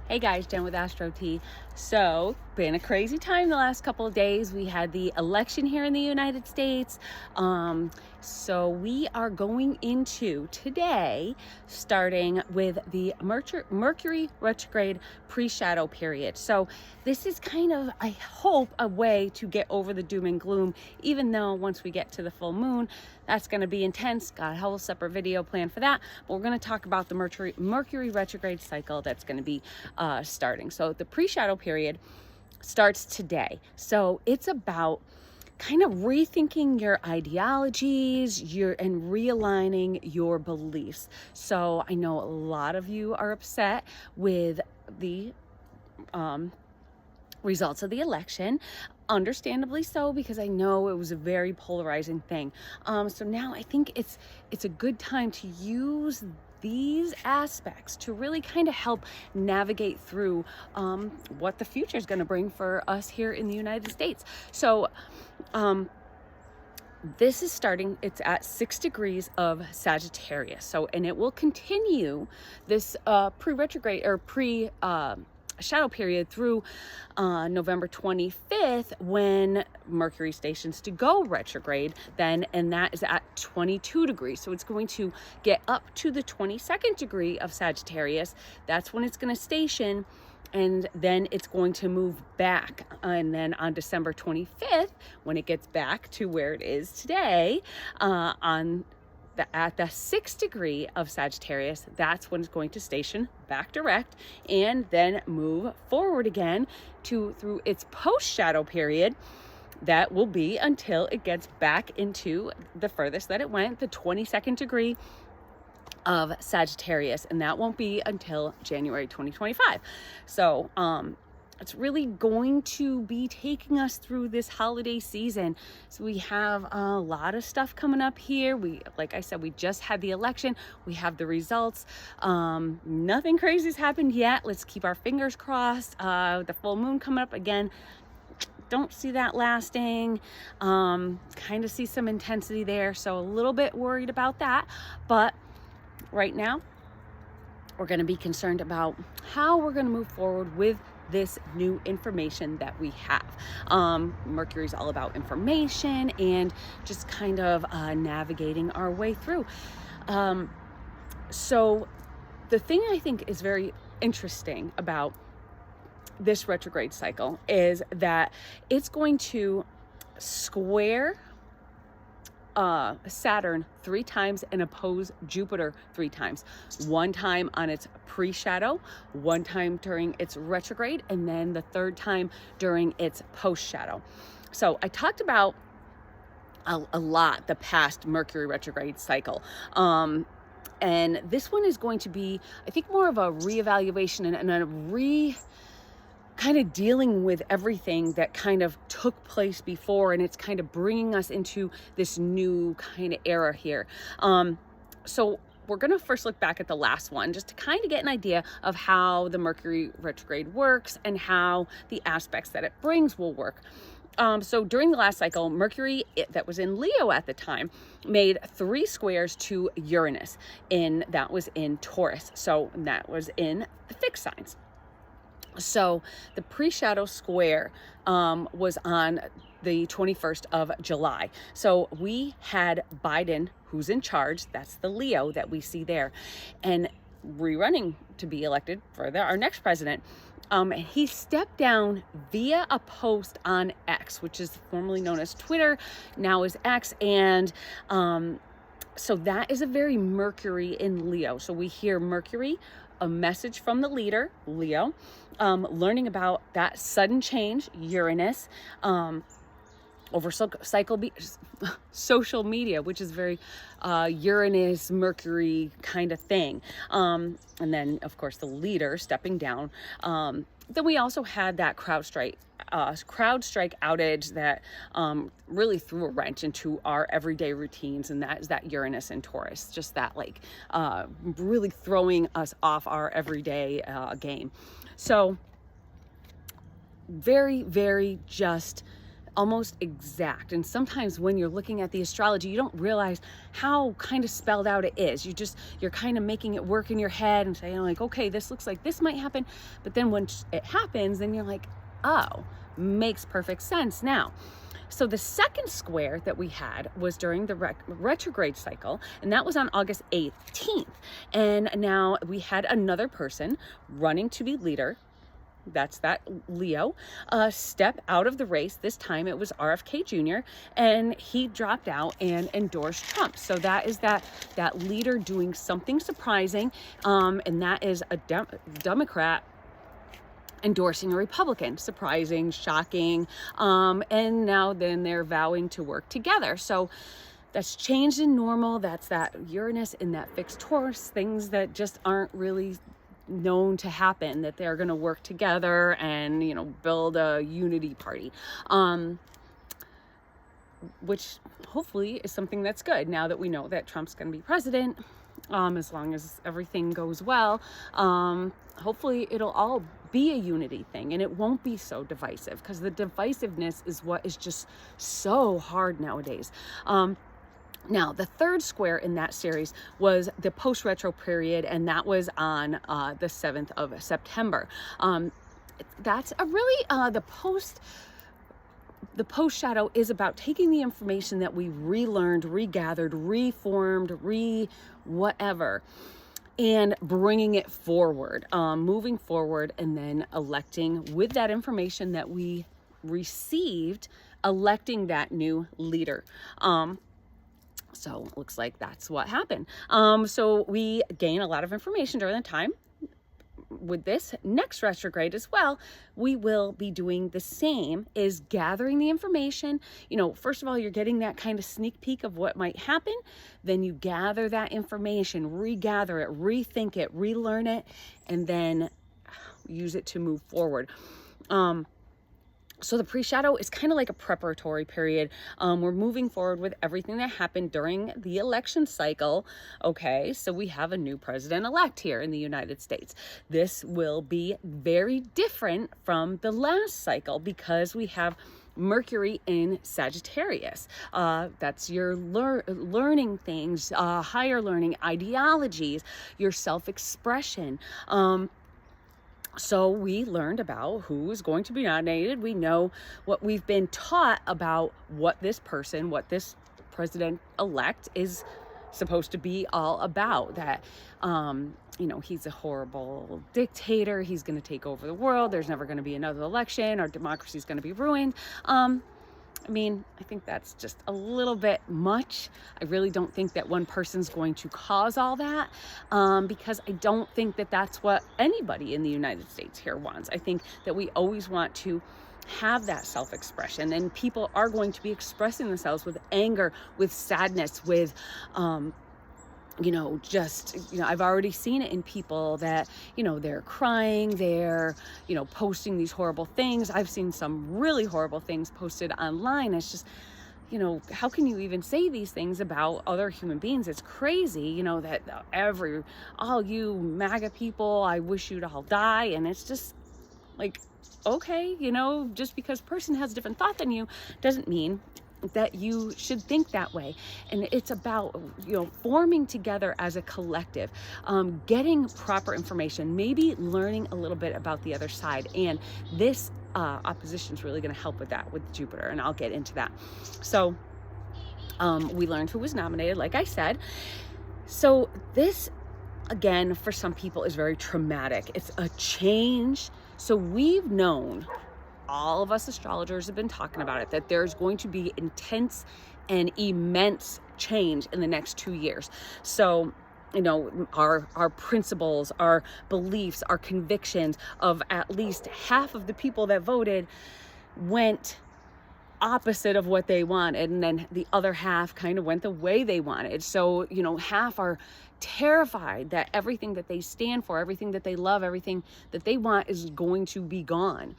Hey guys, Jen with Astro T. So, been a crazy time the last couple of days. We had the election here in the United States. So we are going into today, starting with the Mercury Retrograde pre-shadow period. So this is kind of, I hope, a way to get over the doom and gloom, even though once we get to the full moon, that's going to be intense. Got a whole separate video planned for that. But we're going to talk about the Mercury retrograde cycle that's going to be starting. So the pre-shadow period starts today. So it's about kind of rethinking your ideologies, and realigning your beliefs. So I know a lot of you are upset with the results of the election, understandably so, because I know it was a very polarizing thing. So now I think it's a good time to use these aspects to really kind of help navigate through what the future is going to bring for us here in the United States. So this is starting, it's at 6 degrees of Sagittarius. So, and it will continue this pre-retrograde or shadow period through November 25th, when Mercury stations to go retrograde then, and that is at 22 degrees. So it's going to get up to the 22nd degree of Sagittarius. That's when it's going to station, and then it's going to move back. And then on December 25th, when it gets back to where it is today, at the 6th degree of Sagittarius, that's when it's going to station back direct and then move forward again through its post-shadow period. That will be until it gets back into the furthest that it went, the 22nd degree of Sagittarius, and that won't be until January 2025. So it's really going to be taking us through this holiday season. So we have a lot of stuff coming up here. Like I said, we just had the election. We have the results. Nothing crazy's happened yet. Let's keep our fingers crossed. The full moon coming up again. Don't see that lasting. Kind of see some intensity there. So a little bit worried about that. But right now, we're going to be concerned about how we're going to move forward with this new information that we have. Mercury's all about information and just kind of navigating our way through. So the thing I think is very interesting about this retrograde cycle is that it's going to square Saturn 3 times and oppose Jupiter 3 times. One time on its pre-shadow, one time during its retrograde, and then the third time during its post-shadow. So I talked about a lot the past Mercury retrograde cycle. And this one is going to be, I think, more of a reevaluation and a kind of dealing with everything that kind of took place before, and it's kind of bringing us into this new kind of era here. So we're going to first look back at the last one just to kind of get an idea of how the Mercury retrograde works and how the aspects that it brings will work. So during the last cycle, Mercury, that was in Leo at the time, made 3 squares to Uranus, and that was in Taurus. So that was in the fixed signs. So the pre-shadow square was on the 21st of July. So we had Biden, who's in charge, that's the Leo that we see there, and rerunning to be elected for our next president. He stepped down via a post on X, which is formerly known as Twitter, now is X, and so that is a very Mercury in Leo. So we hear Mercury, a message from the leader, Leo, learning about that sudden change, Uranus, over social media, which is very Uranus, Mercury kind of thing. And then, of course, the leader stepping down. Then we also had that CrowdStrike outage that really threw a wrench into our everyday routines, and that is that Uranus and Taurus, just that like really throwing us off our everyday game. So very, very just almost exact. And sometimes when you're looking at the astrology, you don't realize how kind of spelled out it is. You're kind of making it work in your head and saying like, okay, this looks like this might happen. But then when it happens, then you're like, oh, makes perfect sense now. So the second square that we had was during the retrograde cycle, and that was on August 18th. And now we had another person running to be leader. That's that Leo, step out of the race. This time it was RFK Jr. and he dropped out and endorsed Trump. So that is that leader doing something surprising, and that is a Democrat endorsing a Republican. Surprising, shocking, and now then they're vowing to work together. So that's changed in normal. That's that Uranus in that fixed Taurus, things that just aren't really known to happen, that they're going to work together and, you know, build a unity party, which hopefully is something that's good now that we know that Trump's going to be president. As long as everything goes well, hopefully it'll all be a unity thing and it won't be so divisive, because the divisiveness is what is just so hard nowadays. Now, the third square in that series was the post-retro period, and that was on the 7th of September. That's a really, the post shadow is about taking the information that we relearned, regathered, reformed, whatever, and bringing it forward, moving forward, and then electing with that information that we received, electing that new leader. So it looks like that's what happened. So we gain a lot of information during the time. With this next retrograde as well, we will be doing the same, is gathering the information. You know, first of all, you're getting that kind of sneak peek of what might happen. Then you gather that information, regather it, rethink it, relearn it, and then use it to move forward. So the pre-shadow is kind of like a preparatory period. We're moving forward with everything that happened during the election cycle. Okay, so we have a new president-elect here in the United States. This will be very different from the last cycle because we have Mercury in Sagittarius. That's your learning things, higher learning, ideologies, your self-expression. So we learned about who is going to be nominated. We know what we've been taught about what this person, what this president-elect is supposed to be all about. That, you know, he's a horrible dictator. He's going to take over the world. There's never going to be another election. Our democracy is going to be ruined. I mean, I think that's just a little bit much. I really don't think that one person's going to cause all that, because I don't think that that's what anybody in the United States here wants. I think that we always want to have that self-expression, and people are going to be expressing themselves with anger, with sadness, with, you know, just, you know, I've already seen it in people that, you know, they're crying, they're, you know, posting these horrible things. I've seen some really horrible things posted online. It's just, you know, how can you even say these things about other human beings? It's crazy, you know, that all you MAGA people, I wish you'd all die. And it's just like, okay, you know, just because a person has a different thought than you doesn't mean that you should think that way. And it's about, you know, forming together as a collective, getting proper information, maybe learning a little bit about the other side. And this opposition is really going to help with that, with Jupiter, and I'll get into that. So we learned who was nominated, like I said. So this, again, for some people is very traumatic. It's a change. So we've known, all of us astrologers have been talking about it, that there's going to be intense and immense change in the next 2 years. So, you know, our principles, our beliefs, our convictions of at least half of the people that voted went opposite of what they wanted, and then the other half kind of went the way they wanted. So, you know, half are terrified that everything that they stand for, everything that they love, everything that they want is going to be gone.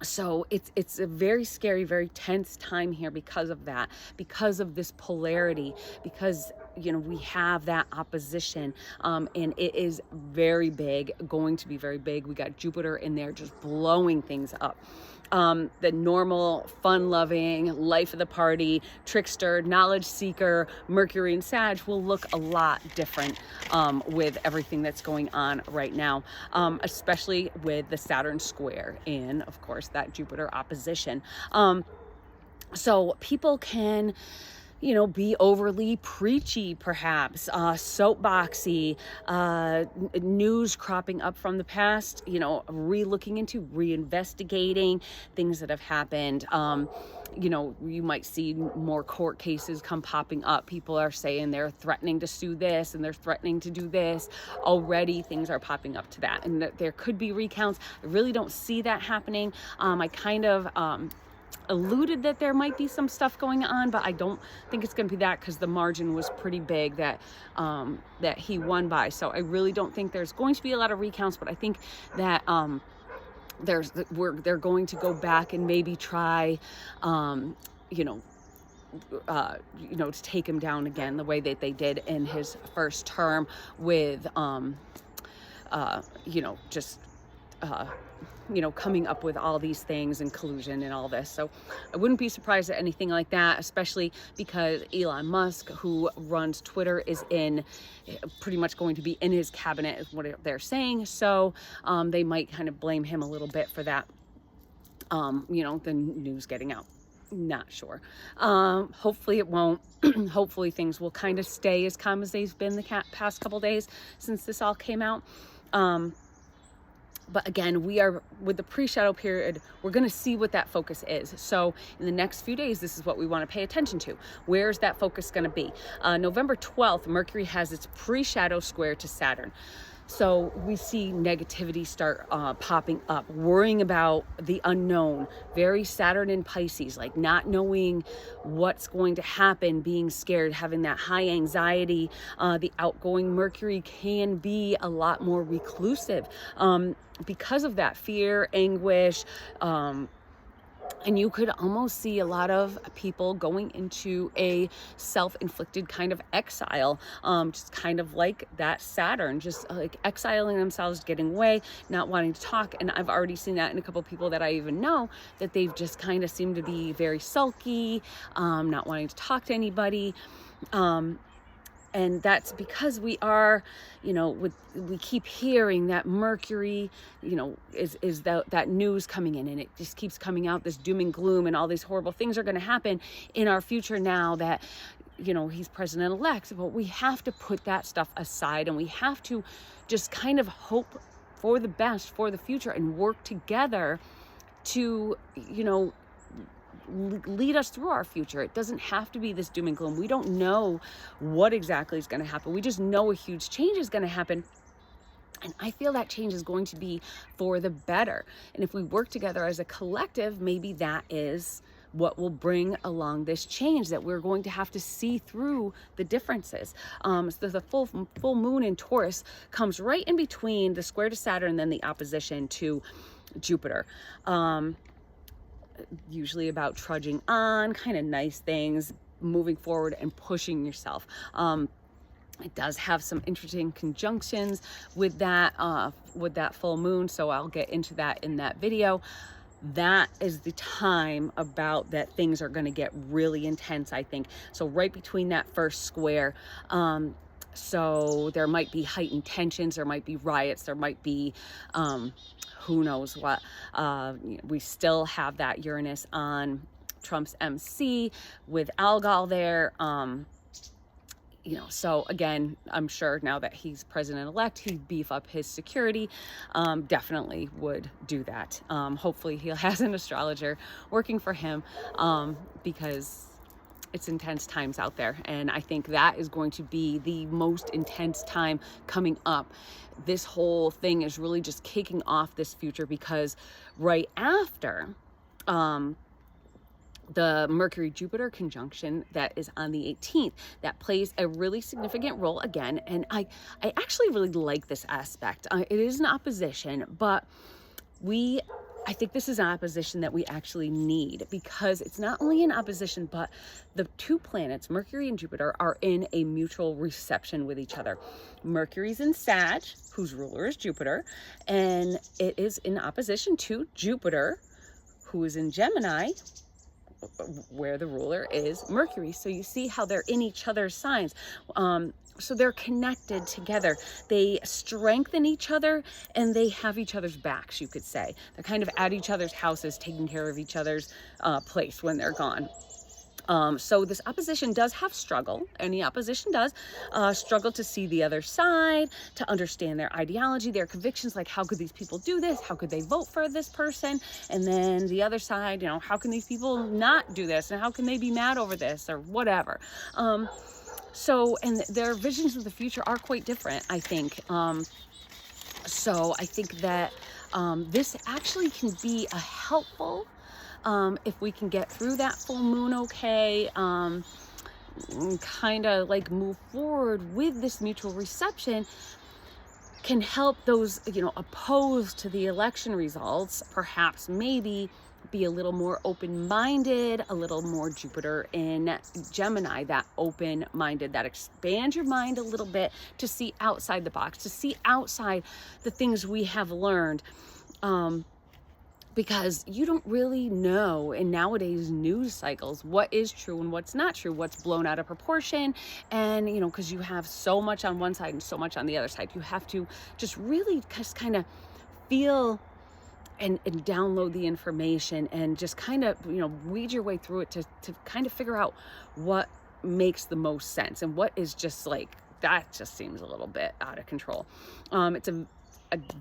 So it's a very scary, very tense time here because of that, because of this polarity, because we have that opposition, and it is very big, going to be very big. We got Jupiter in there just blowing things up. The normal, fun-loving, life of the party, trickster, knowledge seeker, Mercury and Sag will look a lot different with everything that's going on right now, especially with the Saturn square in, of course, that Jupiter opposition. So people can, be overly preachy, perhaps, soapboxy, news cropping up from the past, re-looking into, reinvestigating things that have happened. You might see more court cases come popping up. People are saying they're threatening to sue this and they're threatening to do this. Already things are popping up to that. And there could be recounts. I really don't see that happening. I kind of alluded that there might be some stuff going on, but I don't think it's going to be that, because the margin was pretty big that he won by. So I really don't think there's going to be a lot of recounts, but I think that they're going to go back and maybe try to take him down again the way that they did in his first term with coming up with all these things and collusion and all this. So I wouldn't be surprised at anything like that, especially because Elon Musk, who runs Twitter, is pretty much going to be in his cabinet, is what they're saying. So they might kind of blame him a little bit for that, the news getting out. Not sure. Hopefully it won't. Hopefully things will kind of stay as calm as they've been the past couple days since this all came out. But again, we are with the pre-shadow period, we're going to see what that focus is. So in the next few days, this is what we want to pay attention to. Where's that focus going to be? November 12th, Mercury has its pre-shadow square to Saturn. So we see negativity start popping up, worrying about the unknown, very Saturn in Pisces, like not knowing what's going to happen, being scared, having that high anxiety. The outgoing Mercury can be a lot more reclusive because of that fear, anguish, and you could almost see a lot of people going into a self-inflicted kind of exile, just kind of like that Saturn, just like exiling themselves, getting away, not wanting to talk. And I've already seen that in a couple of people that I even know, that they've just kind of seemed to be very sulky, not wanting to talk to anybody. And that's because we are, we keep hearing that Mercury, is that news coming in, and it just keeps coming out, this doom and gloom, and all these horrible things are going to happen in our future now that, he's president-elect. But we have to put that stuff aside, and we have to just kind of hope for the best for the future and work together to, lead us through our future. It doesn't have to be this doom and gloom. We don't know what exactly is going to happen. We just know a huge change is going to happen. And I feel that change is going to be for the better. And if we work together as a collective, maybe that is what will bring along this change, that we're going to have to see through the differences. So the full moon in Taurus comes right in between the square to Saturn and then the opposition to Jupiter. Usually about trudging on, kind of nice things, moving forward and pushing yourself. It does have some interesting conjunctions with that full moon, so I'll get into that in that video. That is the time about that things are going to get really intense, I think. So right between that first square, so there might be heightened tensions, there might be riots, there might be who knows what. We still have that Uranus on Trump's MC with Algol there. So again, I'm sure now that he's president-elect, he'd beef up his security. Definitely would do that. Hopefully he has an astrologer working for him, because it's intense times out there. And I think that is going to be the most intense time coming up. This whole thing is really just kicking off this future, because right after the Mercury-Jupiter conjunction that is on the 18th, that plays a really significant role again. And I actually really like this aspect. It is an opposition, but we I think this is an opposition that we actually need, because it's not only an opposition, but the two planets, Mercury and Jupiter, are in a mutual reception with each other. Mercury's in Sag, whose ruler is Jupiter, and it is in opposition to Jupiter, who is in Gemini, where the ruler is Mercury. So you see how they're in each other's signs. So they're connected together. They strengthen each other, and they have each other's backs, you could say. They're kind of at each other's houses, taking care of each other's place when they're gone. So this opposition does have struggle, and the opposition does struggle to see the other side, to understand their ideology, their convictions, like how could these people do this? How could they vote for this person? And then the other side, how can these people not do this? And how can they be mad over this or whatever? And their visions of the future are quite different, I think. So I think that this actually can be a helpful, if we can get through that full moon okay, kind of like move forward with this mutual reception, can help those, opposed to the election results, perhaps maybe be a little more open-minded, a little more Jupiter in Gemini, that open-minded, that expands your mind a little bit to see outside the box, to see outside the things we have learned. Because you don't really know in nowadays news cycles what is true and what's not true, what's blown out of proportion. And, because you have so much on one side and so much on the other side, you have to just really just kind of feel and download the information and just kind of, weed your way through it to kind of figure out what makes the most sense and what is just like, that just seems a little bit out of control. It's a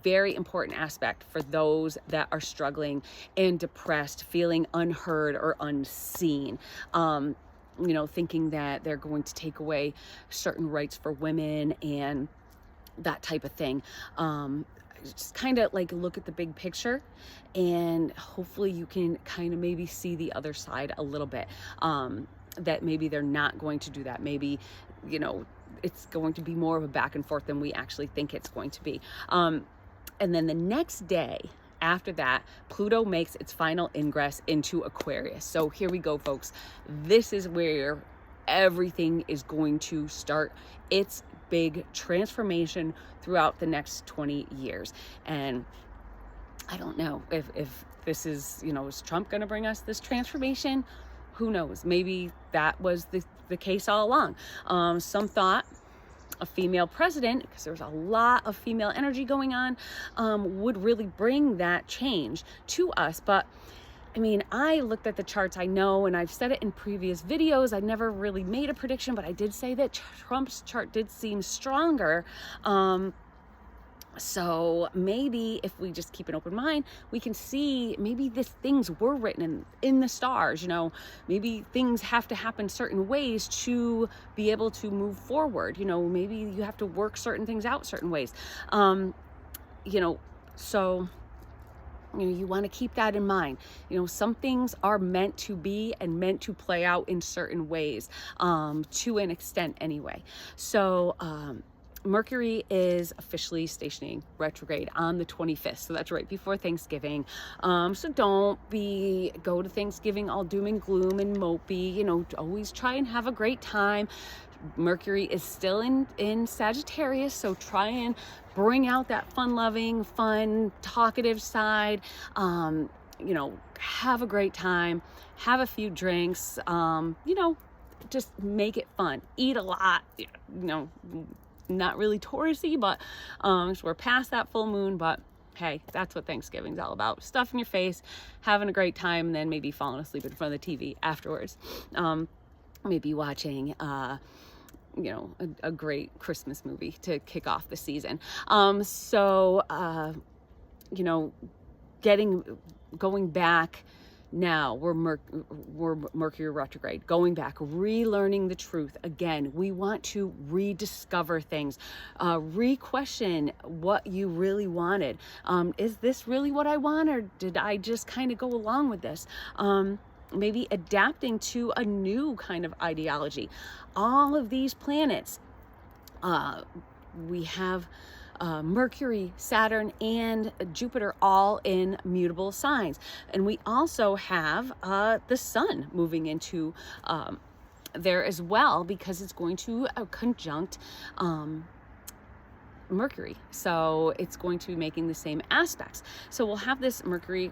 very important aspect for those that are struggling and depressed, feeling unheard or unseen, thinking that they're going to take away certain rights for women and that type of thing. Just kind of like look at the big picture, and hopefully you can kind of maybe see the other side a little bit, that maybe they're not going to do that. Maybe, it's going to be more of a back and forth than we actually think it's going to be. And then the next day after that, Pluto makes its final ingress into Aquarius. So here we go, folks. This is where everything is going to start its big transformation throughout the next 20 years. And I don't know if this is, is Trump going to bring us this transformation? Who knows? Maybe that was the case all along. Some thought a female president, because there's a lot of female energy going on, would really bring that change to us. But I mean, I looked at the charts, I know, and I've said it in previous videos. I never really made a prediction, but I did say that Trump's chart did seem stronger. So maybe if we just keep an open mind, we can see maybe these things were written in the stars, maybe things have to happen certain ways to be able to move forward. Maybe you have to work certain things out certain ways. So you want to keep that in mind. Some things are meant to be and meant to play out in certain ways, to an extent anyway. So, Mercury is officially stationing retrograde on the 25th. So that's right before Thanksgiving. So don't go to Thanksgiving all doom and gloom and mopey, always try and have a great time. Mercury is still in Sagittarius, so try and bring out that fun-loving, fun, talkative side. Have a great time, have a few drinks, just make it fun. Eat a lot, not really Taurus-y, but so we're past that full moon, but hey, that's what Thanksgiving's all about. Stuff in your face, having a great time, and then maybe falling asleep in front of the TV afterwards. Maybe watching a great Christmas movie to kick off the season. Going back now, we're Mercury retrograde, going back, relearning the truth. Again, we want to rediscover things, re-question what you really wanted. Is this really what I want, or did I just kind of go along with this? Maybe adapting to a new kind of ideology. All of these planets, we have Mercury, Saturn, and Jupiter all in mutable signs. And we also have the sun moving into there as well, because it's going to conjunct Mercury. So it's going to be making the same aspects. So we'll have this Mercury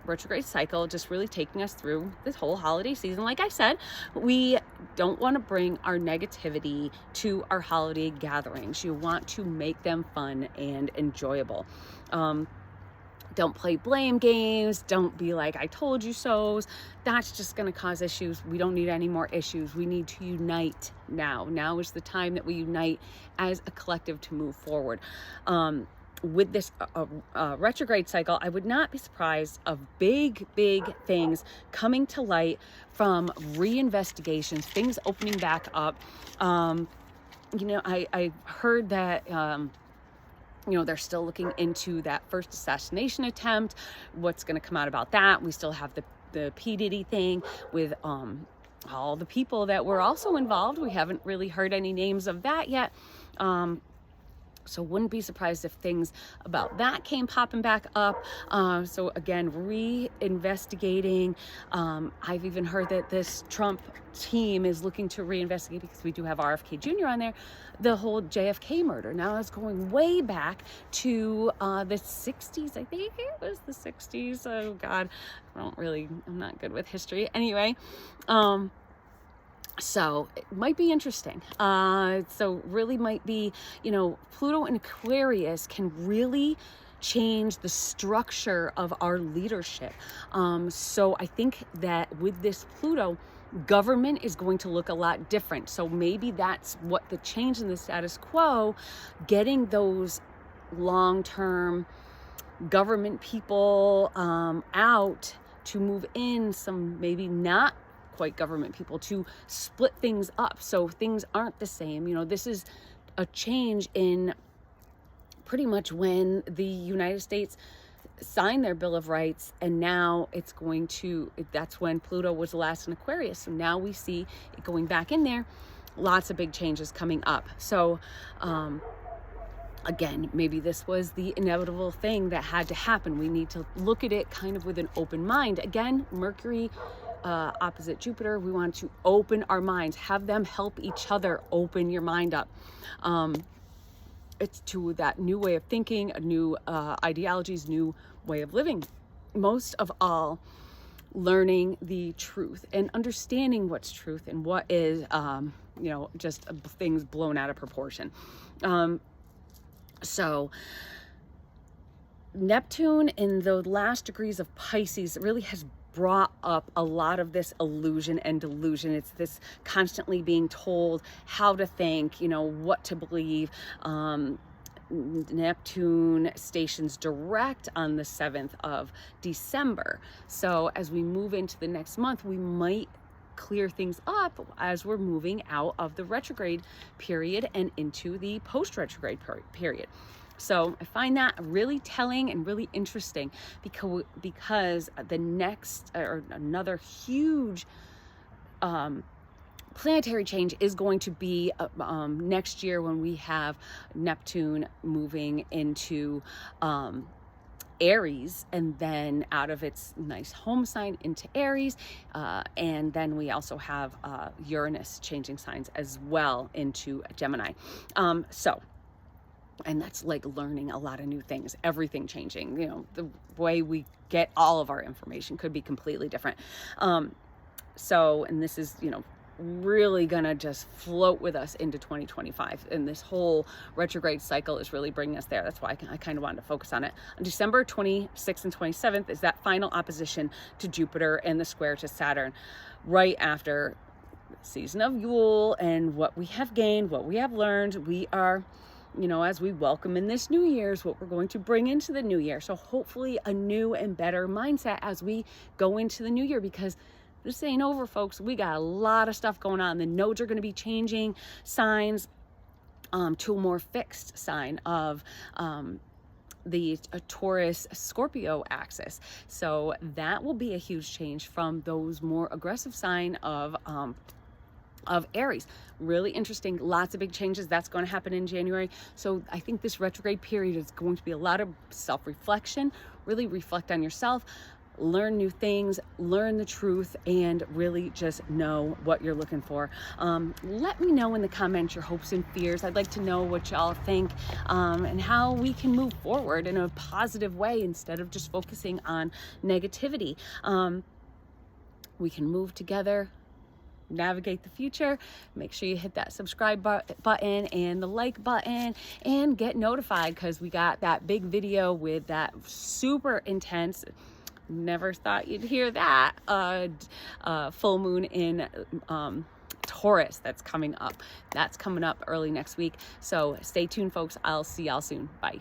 retrograde cycle just really taking us through this whole holiday season. Like I said, we don't want to bring our negativity to our holiday gatherings. You want to make them fun and enjoyable. Don't play blame games. Don't be like, I told you so's. That's just going to cause issues. We don't need any more issues. We need to unite now. Now is the time that we unite as a collective to move forward. With this retrograde cycle, I would not be surprised of big things coming to light from reinvestigations, things opening back up. I heard that they're still looking into that first assassination attempt. What's going to come out about that? We still have the P. Diddy thing with all the people that were also involved. We haven't really heard any names of that yet. So wouldn't be surprised if things about that came popping back up. So again, reinvestigating. I've even heard that this Trump team is looking to reinvestigate, because we do have RFK Jr. on there, the whole JFK murder. Now it's going way back to the 60s. I think it was the 60s. Oh God, I'm not good with history. Anyway, so it might be interesting. So really might be, Pluto and Aquarius can really change the structure of our leadership. So I think that with this Pluto, government is going to look a lot different. So maybe that's what the change in the status quo, getting those long-term government people out to move in some maybe not quite government people, to split things up so things aren't the same. This is a change in pretty much when the United States signed their Bill of Rights, and now that's when Pluto was the last in Aquarius. So now we see it going back in there. Lots of big changes coming up. So again, maybe this was the inevitable thing that had to happen. We need to look at it kind of with an open mind. Again, Mercury opposite Jupiter, we want to open our minds, have them help each other open your mind up. It's to that new way of thinking, a new ideologies, new way of living. Most of all, learning the truth and understanding what's truth and what is, just things blown out of proportion. So Neptune in the last degrees of Pisces really has brought up a lot of this illusion and delusion. It's this constantly being told how to think, what to believe. Neptune stations direct on the 7th of December. So as we move into the next month, we might clear things up as we're moving out of the retrograde period and into the post-retrograde period. So I find that really telling and really interesting, because the next or another huge planetary change is going to be next year, when we have Neptune moving into Aries, and then out of its nice home sign into Aries, and then we also have Uranus changing signs as well into Gemini. And that's like learning a lot of new things, everything changing. The way we get all of our information could be completely different. And this is, really gonna just float with us into 2025. And this whole retrograde cycle is really bringing us there. That's why I kind of wanted to focus on it. On December 26th and 27th is that final opposition to Jupiter and the square to Saturn, right after the season of Yule and what we have gained, what we have learned. We are, as we welcome in this new year's, what we're going to bring into the new year. So hopefully a new and better mindset as we go into the new year, because this ain't over, folks. We got a lot of stuff going on. The nodes are going to be changing signs to a more fixed sign of the Taurus Scorpio axis. So that will be a huge change from those more aggressive sign of of Aries. Really interesting, lots of big changes that's going to happen in January. So I think this retrograde period is going to be a lot of self-reflection. Really reflect on yourself, learn new things, learn the truth, and really just know what you're looking for. Let me know in the comments your hopes and fears. I'd like to know what y'all think, and how we can move forward in a positive way instead of just focusing on negativity. We can move together, navigate the future. Make sure you hit that subscribe button and the like button, and get notified because we got that big video with that super intense, never thought you'd hear that, full moon in Taurus that's coming up. That's coming up early next week. So stay tuned, folks. I'll see y'all soon. Bye.